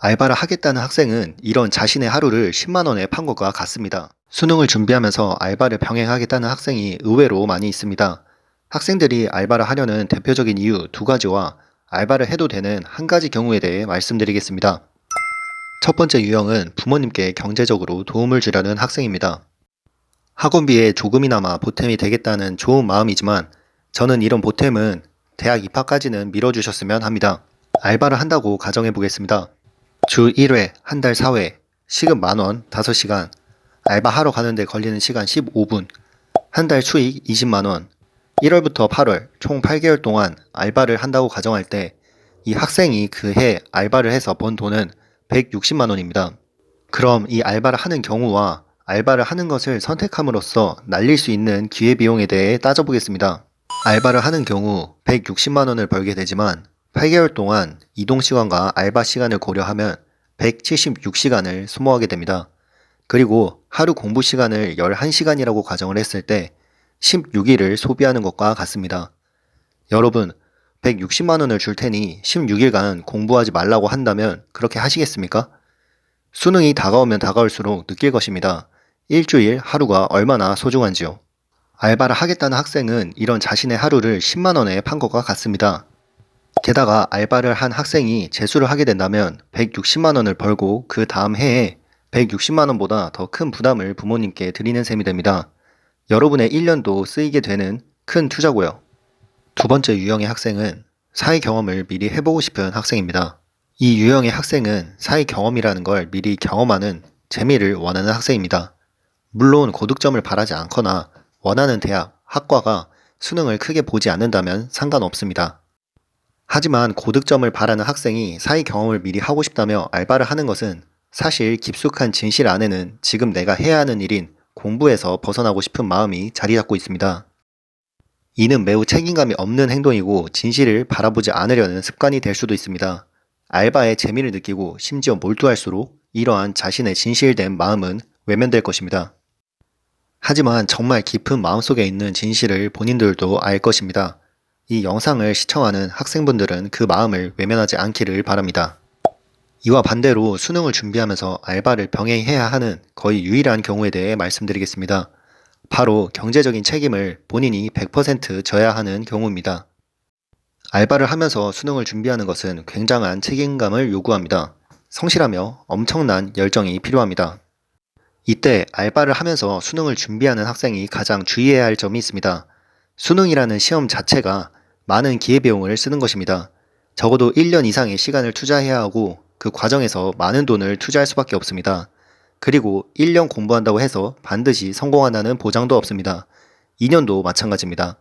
알바를 하겠다는 학생은 이런 자신의 하루를 10만 원에 판 것과 같습니다. 수능을 준비하면서 알바를 병행하겠다는 학생이 의외로 많이 있습니다. 학생들이 알바를 하려는 대표적인 이유 두 가지와 알바를 해도 되는 한 가지 경우에 대해 말씀드리겠습니다. 첫 번째 유형은 부모님께 경제적으로 도움을 주려는 학생입니다. 학원비에 조금이나마 보탬이 되겠다는 좋은 마음이지만 저는 이런 보탬은 대학 입학까지는 미뤄주셨으면 합니다. 알바를 한다고 가정해 보겠습니다. 주 1회, 한 달 4회, 시급 만원, 5시간, 알바하러 가는데 걸리는 시간 15분, 한 달 수익 20만원, 1월부터 8월 총 8개월 동안 알바를 한다고 가정할 때 이 학생이 그 해 알바를 해서 번 돈은 160만원입니다. 그럼 이 알바를 하는 경우와 알바를 하는 것을 선택함으로써 날릴 수 있는 기회비용에 대해 따져보겠습니다. 알바를 하는 경우 160만원을 벌게 되지만 8개월 동안 이동시간과 알바 시간을 고려하면 176시간을 소모하게 됩니다. 그리고 하루 공부 시간을 11시간이라고 가정을 했을 때 16일을 소비하는 것과 같습니다. 여러분, 160만원을 줄 테니 16일간 공부하지 말라고 한다면 그렇게 하시겠습니까? 수능이 다가오면 다가올수록 느낄 것입니다. 일주일 하루가 얼마나 소중한지요. 알바를 하겠다는 학생은 이런 자신의 하루를 10만원에 판 것과 같습니다. 게다가 알바를 한 학생이 재수를 하게 된다면 160만원을 벌고 그 다음 해에 160만원보다 더 큰 부담을 부모님께 드리는 셈이 됩니다. 여러분의 1년도 쓰이게 되는 큰 투자고요. 두 번째 유형의 학생은 사회 경험을 미리 해보고 싶은 학생입니다. 이 유형의 학생은 사회 경험이라는 걸 미리 경험하는 재미를 원하는 학생입니다. 물론 고득점을 바라지 않거나 원하는 대학, 학과가 수능을 크게 보지 않는다면 상관없습니다. 하지만 고득점을 바라는 학생이 사회 경험을 미리 하고 싶다며 알바를 하는 것은 사실 깊숙한 진실 안에는 지금 내가 해야 하는 일인 공부에서 벗어나고 싶은 마음이 자리 잡고 있습니다. 이는 매우 책임감이 없는 행동이고 진실을 바라보지 않으려는 습관이 될 수도 있습니다. 알바에 재미를 느끼고 심지어 몰두할수록 이러한 자신의 진실된 마음은 외면될 것입니다. 하지만 정말 깊은 마음속에 있는 진실을 본인들도 알 것입니다. 이 영상을 시청하는 학생분들은 그 마음을 외면하지 않기를 바랍니다. 이와 반대로 수능을 준비하면서 알바를 병행해야 하는 거의 유일한 경우에 대해 말씀드리겠습니다. 바로 경제적인 책임을 본인이 100% 져야 하는 경우입니다. 알바를 하면서 수능을 준비하는 것은 굉장한 책임감을 요구합니다. 성실하며 엄청난 열정이 필요합니다. 이때 알바를 하면서 수능을 준비하는 학생이 가장 주의해야 할 점이 있습니다. 수능이라는 시험 자체가 많은 기회비용을 쓰는 것입니다. 적어도 1년 이상의 시간을 투자해야 하고 그 과정에서 많은 돈을 투자할 수밖에 없습니다. 그리고 1년 공부한다고 해서 반드시 성공한다는 보장도 없습니다. 2년도 마찬가지입니다.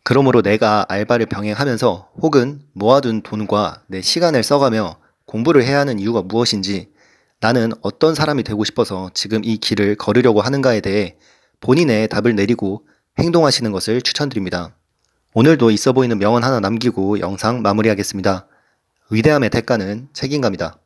그러므로 내가 알바를 병행하면서 혹은 모아둔 돈과 내 시간을 써가며 공부를 해야 하는 이유가 무엇인지, 나는 어떤 사람이 되고 싶어서 지금 이 길을 걸으려고 하는가에 대해 본인의 답을 내리고 행동하시는 것을 추천드립니다. 오늘도 있어 보이는 명언 하나 남기고 영상 마무리하겠습니다. 위대함의 대가는 책임감이다.